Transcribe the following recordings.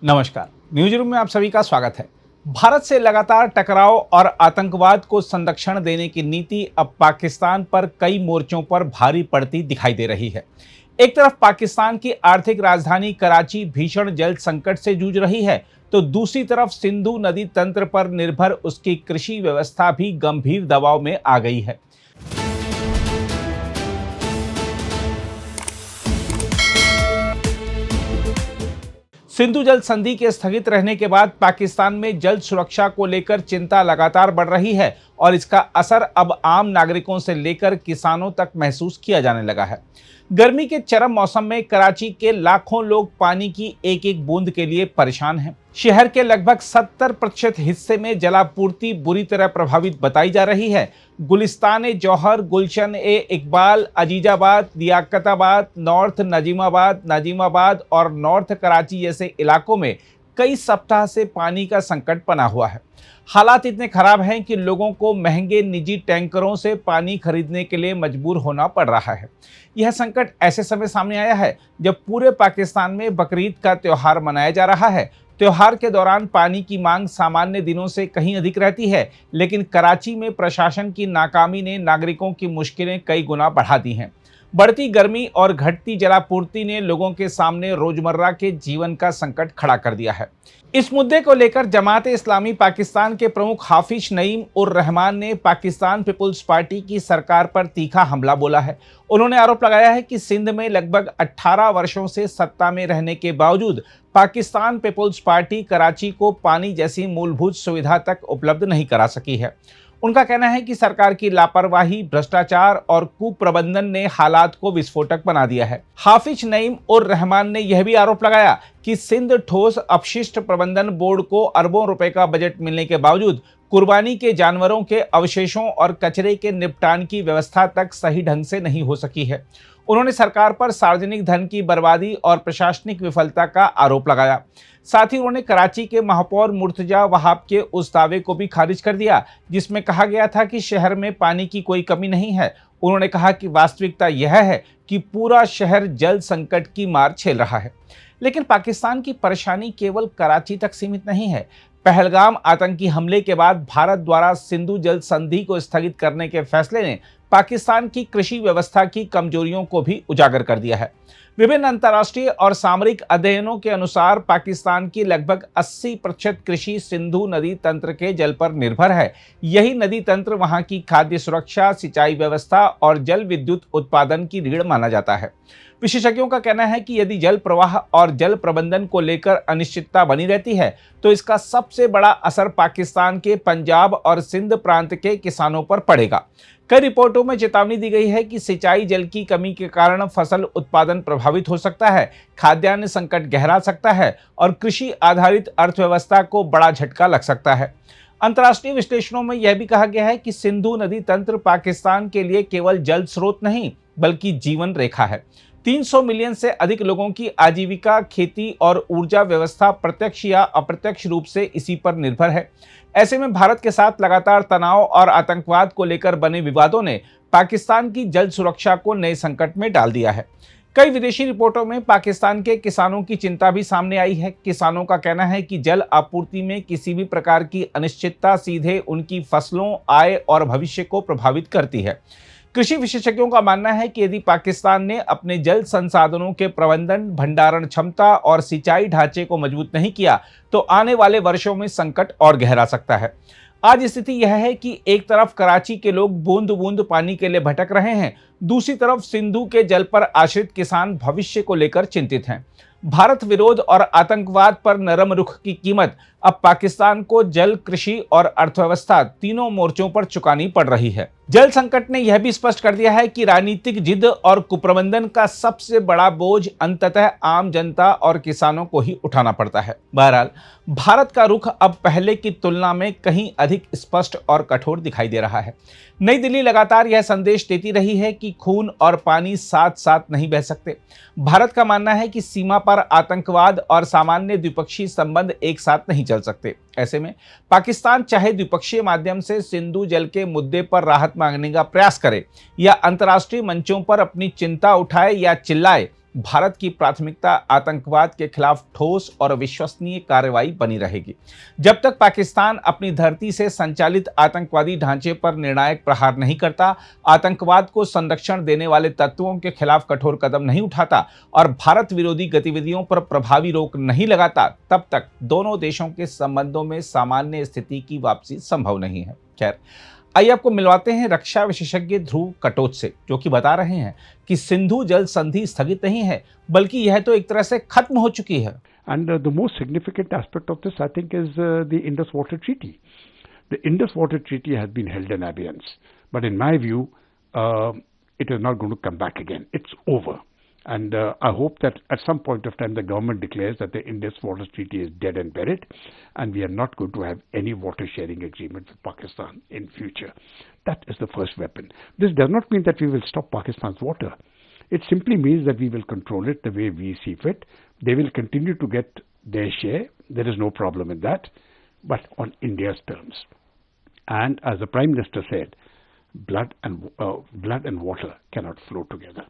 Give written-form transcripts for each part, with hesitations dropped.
नमस्कार। News room में आप सभी का स्वागत है। भारत से लगातार टकराव और आतंकवाद को संरक्षण देने की नीति अब पाकिस्तान पर कई मोर्चों पर भारी पड़ती दिखाई दे रही है। एक तरफ पाकिस्तान की आर्थिक राजधानी कराची भीषण जल संकट से जूझ रही है, तो दूसरी तरफ सिंधु नदी तंत्र पर निर्भर उसकी कृषि व्यवस्था भी गंभीर दबाव में आ गई है। सिंधु जल संधि के स्थगित रहने के बाद पाकिस्तान में जल सुरक्षा को लेकर चिंता लगातार बढ़ रही है और इसका असर अब आम नागरिकों से लेकर किसानों तक महसूस किया जाने लगा है। गर्मी के चरम मौसम में कराची के लाखों लोग पानी की एक एक बूंद के लिए परेशान हैं। शहर के लगभग 70% हिस्से में जलापूर्ति बुरी तरह प्रभावित बताई जा रही है। गुलिस्तान जौहर, गुलशन ए इकबाल, अजीजाबाद, लियाकताबाद, नॉर्थ नाजिमाबाद और नॉर्थ कराची जैसे इलाकों में कई सप्ताह से पानी का संकट बना हुआ है। हालात इतने खराब हैं कि लोगों को महंगे निजी टैंकरों से पानी खरीदने के लिए मजबूर होना पड़ रहा है। यह संकट ऐसे समय सामने आया है जब पूरे पाकिस्तान में बकरीद का त्योहार मनाया जा रहा है। त्योहार के दौरान पानी की मांग सामान्य दिनों से कहीं अधिक रहती है, लेकिन कराची में प्रशासन की नाकामी ने नागरिकों की मुश्किलें कई गुना बढ़ा दी हैं। बढ़ती गर्मी और घटती जलापूर्ति ने लोगों के सामने रोजमर्रा के जीवन का संकट खड़ा कर दिया है। इस मुद्दे को लेकर जमात-ए इस्लामी पाकिस्तान के प्रमुख हाफिज नईम उर रहमान ने पाकिस्तान पीपुल्स पार्टी की सरकार पर तीखा हमला बोला है। उन्होंने आरोप लगाया है कि सिंध में लगभग 18 वर्षों से सत्ता में रहने के बावजूद पाकिस्तान पीपुल्स पार्टी कराची को पानी जैसी मूलभूत सुविधा तक उपलब्ध नहीं करा सकी है। उनका कहना है कि सरकार की लापरवाही, भ्रष्टाचार और कुप्रबंधन ने हालात को विस्फोटक बना दिया है। हाफिज नईम उर रहमान ने यह भी आरोप लगाया कि सिंध ठोस अपशिष्ट प्रबंधन बोर्ड को अरबों रुपए का बजट मिलने के बावजूद कुर्बानी के जानवरों के अवशेषों और कचरे के निपटान की व्यवस्था तक सही ढंग से नहीं हो सकी है। उन्होंने सरकार पर सार्वजनिक धन की बर्बादी और प्रशासनिक विफलता का आरोप लगाया। साथ ही उन्होंने कराची के महापौर मुर्तजा वहाब के उस दावे को भी खारिज कर दिया जिसमें कहा गया था कि शहर में पानी की कोई कमी नहीं है। उन्होंने कहा कि वास्तविकता यह है कि पूरा शहर जल संकट की मार झेल रहा है। लेकिन पाकिस्तान की परेशानी केवल कराची तक सीमित नहीं है। पहलगाम आतंकी हमले के बाद भारत द्वारा सिंधु जल संधि को स्थगित करने के फैसले ने पाकिस्तान की कृषि व्यवस्था की कमजोरियों को भी उजागर कर दिया है। विभिन्न अंतर्राष्ट्रीय और सामरिक अध्ययनों के अनुसार पाकिस्तान की लगभग 80% कृषि सिंधु नदी तंत्र के जल पर निर्भर है। यही नदी तंत्र वहां की खाद्य सुरक्षा, सिंचाई व्यवस्था और जल विद्युत उत्पादन की रीढ़ माना जाता है। विशेषज्ञों का कहना है कि यदि जल प्रवाह और जल प्रबंधन को लेकर अनिश्चितता बनी रहती है तो इसका सबसे बड़ा असर पाकिस्तान के पंजाब और सिंध प्रांत के किसानों पर पड़ेगा। कई रिपोर्टों में चेतावनी दी गई है कि सिंचाई जल की कमी के कारण फसल उत्पादन प्रभावित हो सकता है, खाद्यान्न संकट गहरा सकता है और कृषि आधारित अर्थव्यवस्था को बड़ा झटका लग सकता है। अंतर्राष्ट्रीय विश्लेषणों में यह भी कहा गया है कि सिंधु नदी तंत्र पाकिस्तान के लिए केवल जल स्रोत नहीं बल्कि जीवन रेखा है। 300 मिलियन से अधिक लोगों की आजीविका, खेती और ऊर्जा व्यवस्था प्रत्यक्ष या अप्रत्यक्ष रूप से इसी पर निर्भर है। ऐसे में भारत के साथ लगातार तनाव और आतंकवाद को लेकर बने विवादों ने पाकिस्तान की जल सुरक्षा को नए संकट में डाल दिया है। कई विदेशी रिपोर्टों में पाकिस्तान के किसानों की चिंता भी सामने आई है। किसानों का कहना है कि जल आपूर्ति में किसी भी प्रकार की अनिश्चितता सीधे उनकी फसलों, आय और भविष्य को प्रभावित करती है। कृषि विशेषज्ञों का मानना है कि यदि पाकिस्तान ने अपने जल संसाधनों के प्रबंधन, भंडारण क्षमता और सिंचाई ढांचे को मजबूत नहीं किया तो आने वाले वर्षों में संकट और गहरा सकता है। आज स्थिति यह है कि एक तरफ कराची के लोग बूंद बूंद पानी के लिए भटक रहे हैं, दूसरी तरफ सिंधु के जल पर आश्रित किसान भविष्य को लेकर चिंतित हैं। भारत विरोध और आतंकवाद पर नरम रुख की कीमत अब पाकिस्तान को जल, कृषि और अर्थव्यवस्था तीनों मोर्चों पर चुकानी पड़ रही है। जल संकट ने यह भी स्पष्ट कर दिया है कि राजनीतिक जिद और कुप्रबंधन का सबसे बड़ा बोझ अंततः आम जनता और किसानों को ही उठाना पड़ता है। बहरहाल, भारत का रुख अब पहले की तुलना में कहीं अधिक स्पष्ट और कठोर दिखाई दे रहा है। नई दिल्ली लगातार यह संदेश देती रही है कि खून और पानी साथ साथ नहीं बह सकते। भारत का मानना है कि सीमा पर आतंकवाद और सामान्य द्विपक्षीय संबंध एक साथ नहीं चल सकते। ऐसे में पाकिस्तान चाहे द्विपक्षीय माध्यम से सिंधु जल के मुद्दे पर राहत मांगने का प्रयास करे या अंतर्राष्ट्रीय मंचों पर अपनी चिंता उठाए या चिल्लाए, भारत की प्राथमिकता आतंकवाद के खिलाफ ठोस और विश्वसनीय कार्रवाई बनी रहेगी। जब तक पाकिस्तान अपनी धरती से संचालित आतंकवादी ढांचे पर निर्णायक प्रहार नहीं करता, आतंकवाद को संरक्षण देने वाले तत्वों के खिलाफ कठोर कदम नहीं उठाता और भारत विरोधी गतिविधियों पर प्रभावी रोक नहीं लगाता, तब तक दोनों देशों के संबंधों में सामान्य स्थिति की वापसी संभव नहीं है। खैर, आइए आपको मिलवाते हैं रक्षा विशेषज्ञ ध्रुव कटोच से, जो कि बता रहे हैं कि सिंधु जल संधि स्थगित नहीं है, बल्कि यह तो एक तरह से खत्म हो चुकी है। And the most significant aspect of this, I think, is the Indus Water Treaty. The Indus Water Treaty has been held in abeyance, but in my view, it is not going to come back again. It's over. And I hope that at some point of time the government declares that the Indus Water Treaty is dead and buried, and we are not going to have any water sharing agreement with Pakistan in future. That is the first weapon. This does not mean that we will stop Pakistan's water. It simply means that we will control it the way we see fit. They will continue to get their share. There is no problem in that, but on India's terms. And as the Prime Minister said, blood and water cannot flow together.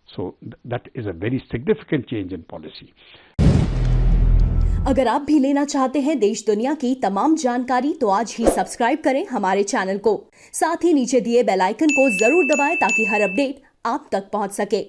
So that is a very significant change in policy. अगर आप भी लेना चाहते हैं देश दुनिया की तमाम जानकारी, तो आज ही सब्सक्राइब करें हमारे चैनल को। साथ ही नीचे दिए बेल आइकन को जरूर दबाएं ताकि हर अपडेट आप तक पहुंच सके।